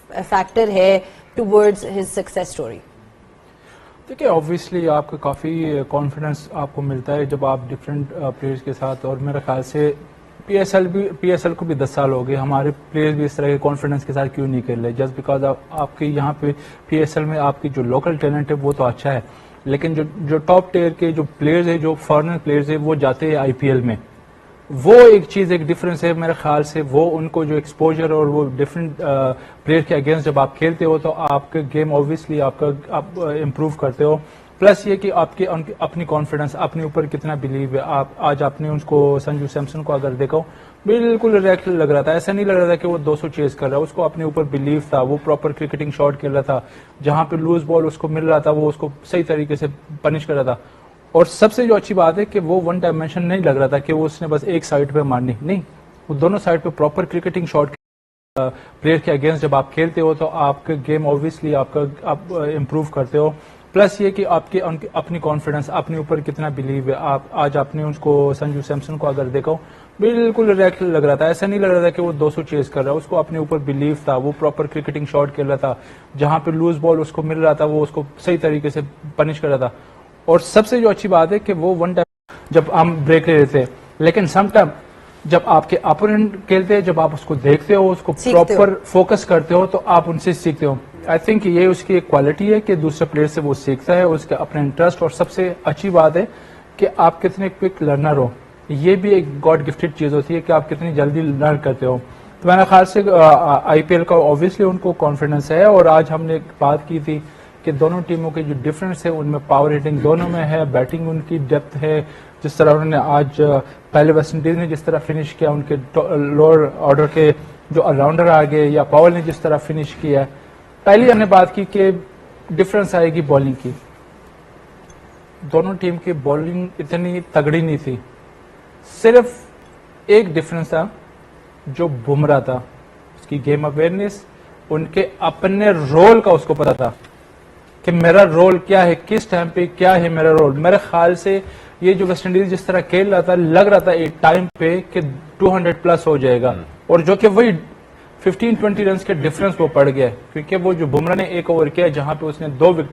Factor है towards his success story? देखिए, obviously आपका काफ़ी कॉन्फिडेंस आपको मिलता है जब आप डिफरेंट प्लेयर्स के साथ, और मेरे ख्याल से पीएसएल को भी 10 साल हो गए, हमारे प्लेयर्स भी इस तरह के कॉन्फिडेंस के साथ क्यों नहीं खेल रहे? जस्ट बिकॉज आपके यहाँ पे पीएसएल में आपकी जो लोकल टैलेंट है वो तो अच्छा है, लेकिन जो टॉप टियर के जो प्लेयर्स है, जो फॉरेनर प्लेयर्स है, वो जाते हैं आईपीएल में। वो एक चीज, एक डिफरेंस है मेरे ख्याल से। वो उनको जो एक्सपोजर और वो डिफरेंट प्लेयर के अगेंस्ट जब आप खेलते हो तो आपका गेम ऑब्वियसली आप इम्प्रूव करते हो। प्लस ये कि आपकी अपनी कॉन्फिडेंस, अपने ऊपर कितना बिलीव है। आप आज आपने उसको संजू सैमसन को अगर देखो, बिल्कुल रिलैक्स लग रहा था, ऐसा नहीं लग रहा था कि वो 200 चेज कर रहा है। उसको अपने ऊपर बिलीव था, वो प्रॉपर क्रिकेटिंग शॉट खेल रहा था, जहां पे लूज बॉल उसको मिल रहा था वो उसको सही तरीके से पनिश कर रहा था। और सबसे जो अच्छी बात है कि वो वन डायमेंशन नहीं लग रहा था कि वो उसने बस एक साइड पे मारनी, नहीं, वो दोनों साइड पे प्रॉपर क्रिकेटिंग शॉट प्लेयर के अगेंस्ट जब आप खेलते हो तो आपका गेम ऑब्वियसली आप इम्प्रूव करते हो। प्लस ये कि आपकी अपनी कॉन्फिडेंस, अपने ऊपर कितना बिलीव है। आप आज आपने उसको संजू सैमसन को अगर देखो, बिल्कुल रिलैक्स लग रहा था, ऐसा नहीं लग रहा था कि वो 200 चेज कर रहा है। उसको अपने ऊपर बिलीव था, वो प्रॉपर क्रिकेटिंग शॉट खेल रहा था, जहां पे लूज बॉल उसको मिल रहा था वो उसको सही तरीके से पनिश कर रहा था। और सबसे जो अच्छी बात है कि वो वन टाइम जब हम ब्रेक ले लेते हैं, लेकिन समटाइम जब आपके अपोनेंट खेलते हैं, जब आप उसको देखते हो, उसको प्रॉपर फोकस करते हो, तो आप उनसे सीखते हो। आई थिंक ये उसकी एक क्वालिटी है कि दूसरे प्लेयर से वो सीखता है, उसके अपने इंटरेस्ट। और सबसे अच्छी बात है कि आप कितने क्विक लर्नर हो। ये भी एक गॉड गिफ्टेड चीज होती है कि आप कितनी जल्दी लर्न करते हो। तो मेरे ख्याल से आईपीएल का ऑब्वियसली उनको कॉन्फिडेंस है। और आज हमने एक बात की थी कि दोनों टीमों के जो डिफरेंस है उनमें पावर हिटिंग दोनों में है, बैटिंग उनकी डेप्थ है। जिस तरह उन्होंने आज पहले वेस्ट इंडीज ने जिस तरह फिनिश किया, उनके लोअर ऑर्डर के जो ऑलराउंडर आ गए, या पॉवल ने जिस तरह फिनिश किया। पहली हमने बात की कि डिफरेंस आएगी बॉलिंग की। दोनों टीम की बॉलिंग इतनी तगड़ी नहीं थी, सिर्फ एक डिफरेंस था जो बुमराह था, उसकी गेम अवेयरनेस, उनके अपने रोल का उसको पता था कि मेरा रोल क्या है, किस टाइम पे क्या है मेरा रोल। मेरे ख्याल से ये जो वेस्ट इंडीज जिस तरह खेल रहा था, लग रहा था एक टाइम पे कि 200 प्लस हो जाएगा, और जो कि वही 15-20 रन के डिफरेंस वो पड़ गया, क्योंकि वो जो बुमराह ने एक ओवर किया जहां पे उसने 2 विकेट।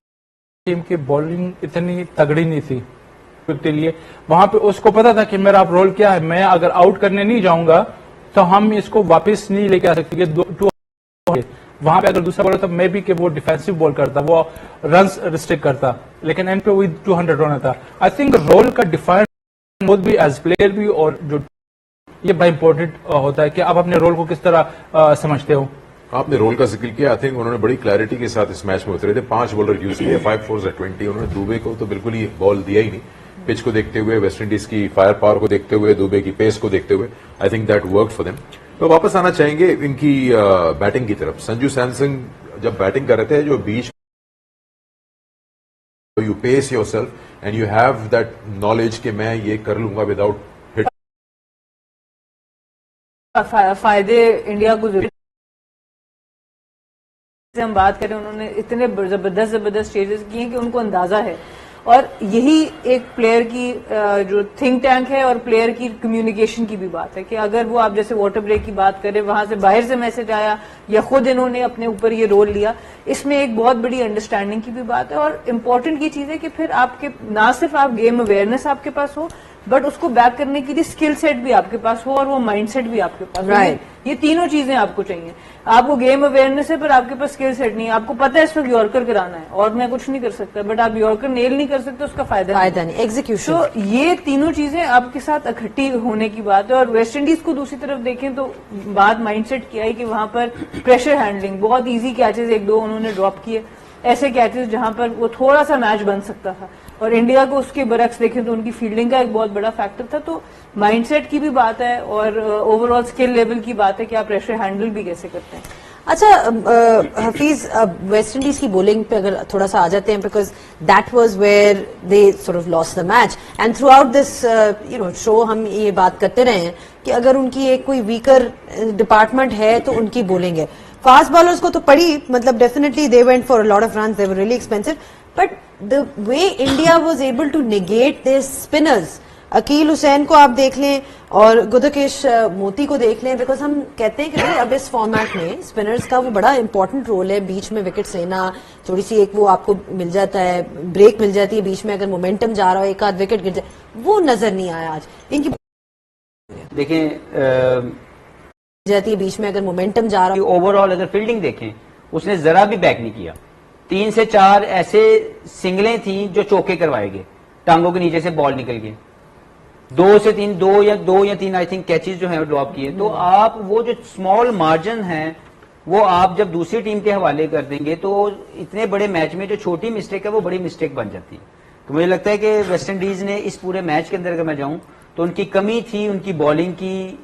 टीम की बॉलिंग इतनी तगड़ी नहीं थी के लिए, वहां पे उसको पता था कि मेरा रोल क्या है। मैं अगर आउट करने नहीं जाऊंगा तो हम इसको वापस नहीं लेके आ सकते। वहां पे अगर दूसरा बॉलर था, मैं भी कि वो डिफेंसिव बॉल करता, वो रन रिस्ट्रिक्ट करता, लेकिन एंड पे वही 200 रन था। आई थिंक रोल का डिफाइन खुद भी एज प्लेयर भी, और जो ये बड़ा इंपॉर्टेंट होता है कि आप अपने रोल को किस तरह समझते हो। आपने रोल का जिक्र किया, आई थिंक उन्होंने बड़ी क्लैरिटी के साथ इस मैच में उतरे थे। 5 बॉलर यूज किए, 5 4 20। उन्होंने दुबे को तो बिल्कुल ही बॉल दिया ही नहीं। पिच को देखते हुए, वेस्ट इंडीज की फायर पावर को देखते हुए, दुबे की पेस को देखते हुए, I think that work for them. तो वापस आना चाहेंगे इनकी बैटिंग की तरफ। संजू सैमसन जब बैटिंग कर रहे थे, जो बीच you pace yourself and you have that knowledge कि मैं ये कर लूंगा विदाउट हिट। फायदे इंडिया को से हम बात करें, उन्होंने इतने जबरदस्त चेंजेस किए कि उनको अंदाजा है। और यही एक प्लेयर की जो थिंक टैंक है और प्लेयर की कम्युनिकेशन की भी बात है कि अगर वो आप जैसे वाटर ब्रेक की बात करें, वहां से बाहर से मैसेज आया या खुद इन्होंने अपने ऊपर ये रोल लिया, इसमें एक बहुत बड़ी अंडरस्टैंडिंग की भी बात है। और इम्पोर्टेंट ये चीज है कि फिर आपके ना सिर्फ आप गेम अवेयरनेस आपके पास हो, बट उसको बैक करने के लिए स्किल सेट भी आपके पास हो और वो माइंड सेट भी आपके पास हो। ये तीनों चीजें आपको चाहिए। आपको गेम अवेयरनेस है पर आपके पास स्किल सेट नहीं है। आपको पता है इस वक्त यॉर्कर कराना है और मैं कुछ नहीं कर सकता, बट आप यॉर्कर नेल नहीं कर सकते, उसका फायदा नहीं। एग्जीक्यूशन। तो ये तीनों चीजें आपके साथ इकट्ठी होने की बात है। और वेस्ट इंडीज को दूसरी तरफ देखें तो बात माइंडसेट की आई कि वहां पर प्रेशर हैंडलिंग, बहुत इजी कैचेस 1-2 उन्होंने ड्रॉप किए, ऐसे कैचेस जहां पर वो थोड़ा सा मैच बन सकता था। और इंडिया को उसके बरक्स देखें तो उनकी फील्डिंग का एक बहुत बड़ा फैक्टर था। तो माइंडसेट की भी बात है और ओवरऑल स्किल लेवल की बात है कि आप प्रेशर हैंडल भी कैसे करते हैं। अच्छा हफीज, वेस्ट इंडीज की बॉलिंग पे अगर थोड़ा सा आ जाते हैं, because that was where they sort of lost the match and throughout this show हम ये बात करते रहे हैं कि अगर उनकी एक कोई वीकर डिपार्टमेंट है तो उनकी बॉलिंग है। फास्ट बॉलर्स को तो पड़ी, मतलब definitely they went for a lot of runs, they were really expensive, but the way India was able to negate their spinners, Akeal Hosein को आप देख लें और गुदकेश मोती को देख लें, बिकॉज हम कहते हैं कि भाई अब इस फॉर्मेट में स्पिनर्स का वो बड़ा इंपॉर्टेंट रोल है, बीच में विकेट्स लेना, थोड़ी सी एक वो आपको मिल जाता है, ब्रेक मिल जाती है बीच में, अगर मोमेंटम जा रहा हो एक आध विकेट गिर जाए, वो नजर नहीं आया आज इनकी। देखें जाती है बीच में, अगर मोमेंटम जा रहा हो। ओवरऑल अगर फील्डिंग देखें उसने जरा भी बैक नहीं किया। 3 से 4 ऐसे सिंगलें थी जो चौके करवाए गए, टांगों के नीचे से बॉल निकल गई। 2 से 3 2 या 3 आई थिंक कैचेस जो है ड्रॉप किए। तो आप वो जो स्मॉल मार्जिन है वो आप जब दूसरी टीम के हवाले कर देंगे तो इतने बड़े मैच में जो छोटी मिस्टेक है वो बड़ी मिस्टेक बन जाती है। तो मुझे लगता है कि वेस्ट इंडीज ने इस पूरे मैच के अंदर अगर मैं जाऊं तो उनकी कमी थी उनकी बॉलिंग की,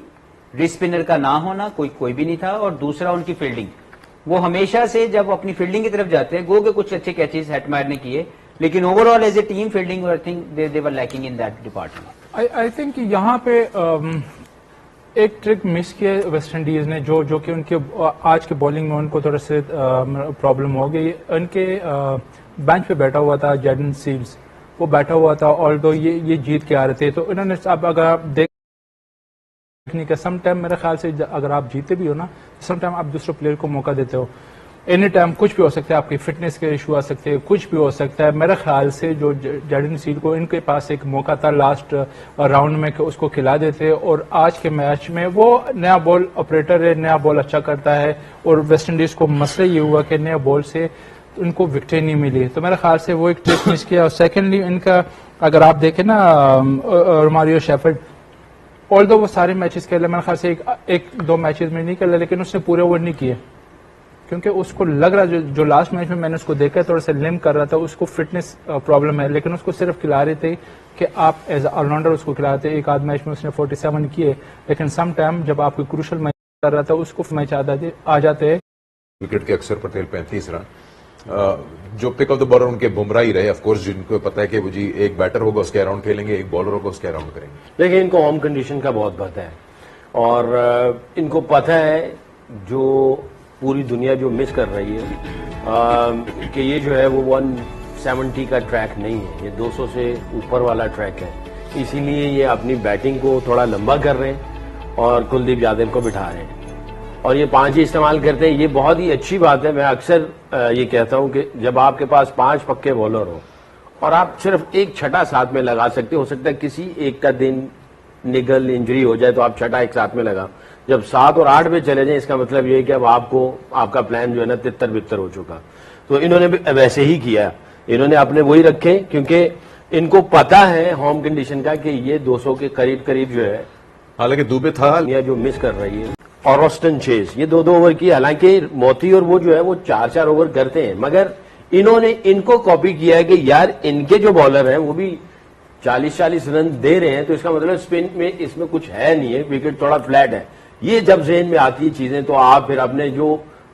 रिस्ट स्पिनर का ना होना, कोई भी नहीं था, और दूसरा उनकी फील्डिंग। वो हमेशा से जब अपनी फील्डिंग की तरफ जाते हैं, गो के कुछ अच्छे कैचेस हेटमायर ने किए, लेकिन overall as a team fielding I think they were lacking in that department. I think यहाँ पे एक ट्रिक मिस किया वेस्ट इंडीज ने, जो कि उनके आज के बॉलिंग में उनको थोड़ा से प्रॉब्लम हो गई। उनके बेंच पे बैठा हुआ था जैडन सील्स, वो बैठा हुआ था, ऑल्दो ये जीत के आ रहे थे, तो इन्होंने अब अगर आप देखने का सम टाइम मेरे ख्याल से अगर आप जीते भी हो ना, सम टाइम आप दूसरे प्लेयर को मौका देते हो। एनी टाइम कुछ भी हो सकता है, आपकी फिटनेस के इशू आ सकते हैं, कुछ भी हो सकता है। मेरे ख्याल से जो जैडन सील को इनके पास एक मौका था लास्ट राउंड में कि उसको खिला देते, और आज के मैच में वो नया बॉल ऑपरेटर है, नया बॉल अच्छा करता है, और वेस्ट इंडीज को मसला ये हुआ कि नया बॉल से उनको विकेट नहीं मिली। तो मेरे ख्याल से वो एक ट्रिक मिस किया। और सेकेंडली इनका अगर आप देखें ना रोमारियो शेफर्ड, ऑल्दो वो सारे मैचेस खेले, मेरे ख्याल से एक दो मैचेस में नहीं खेला, लेकिन उसने पूरे ओवर नहीं किए, क्योंकि उसको लग रहा जो लास्ट मैच में मैंने उसको देखा थोड़ा सा लिम कर रहा था, उसको फिटनेस प्रॉब्लम है, लेकिन उसको सिर्फ खिला रहे थे कि आप एज ऑलराउंडर उसको खिला रहे थे। एक आध मैच में उसने 47 किए, लेकिन सम टाइम जब आपको क्रूशल मैच कर रहा था उसको मैच आ जाते हैं। विकेट के अक्सर पटेल 35 रन, जो पिक ऑफ द बॉलर उनके बुमराह ही रहे। ऑफ कोर्स जिनको पता है कि वो जी एक बैटर होगा उसके अराउंड खेलेंगे, एक बॉलर होगा उसके अराउंड करेंगे। देखिए इनको होम कंडीशन का बहुत पता है, और इनको पता है जो पूरी दुनिया जो मिस कर रही है कि ये जो है वो 170 का ट्रैक नहीं है, ये 200 से ऊपर वाला ट्रैक है। इसीलिए ये अपनी बैटिंग को थोड़ा लंबा कर रहे हैं और कुलदीप यादव को बिठा रहे हैं, और ये 5 ही इस्तेमाल करते हैं। ये बहुत ही अच्छी बात है। मैं अक्सर ये कहता हूं कि जब आपके पास 5 पक्के बॉलर हो और आप सिर्फ एक छठा साथ में लगा सकते हो सकता है किसी एक का दिन निगल इंजरी हो जाए तो आप छठा एक साथ में लगा। जब 7 और 8 पे चले जाए इसका मतलब ये है कि अब आपका प्लान जो है ना तितर बितर हो चुका। तो इन्होंने भी वैसे ही किया, इन्होंने अपने वही रखे, क्योंकि इनको पता है होम कंडीशन का कि ये 200 के करीब करीब जो है। हालांकि दुबे था या जो मिस कर रही है, और ऑस्टन चेस ये 2-2 ओवर की, हालांकि मोती और वो जो है वो 4-4 ओवर करते हैं, मगर इन्होंने इनको कॉपी किया है कि यार इनके जो बॉलर हैं वो भी 40-40 रन दे रहे हैं, तो इसका मतलब स्पिन में इसमें कुछ है नहीं है, विकेट थोड़ा फ्लैट है। ये जब जहन में आती है चीजें तो आप फिर अपने जो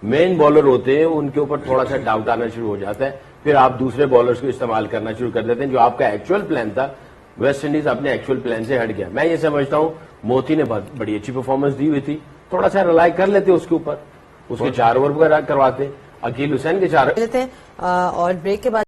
मेन बॉलर होते हैं उनके ऊपर थोड़ा सा डाउट आना शुरू हो जाता है, फिर आप दूसरे बॉलर्स को इस्तेमाल करना शुरू कर देते हैं। जो आपका एक्चुअल प्लान था, वेस्ट इंडीज अपने एक्चुअल प्लान से हट गया। मैं ये समझता हूं मोती ने बड़ी अच्छी परफॉर्मेंस दी हुई थी, थोड़ा सा रिलाई कर लेते उसके ऊपर, उसके 4 ओवर वगैरह करवाते, अकील हुसैन के 4 और ब्रेक के बाद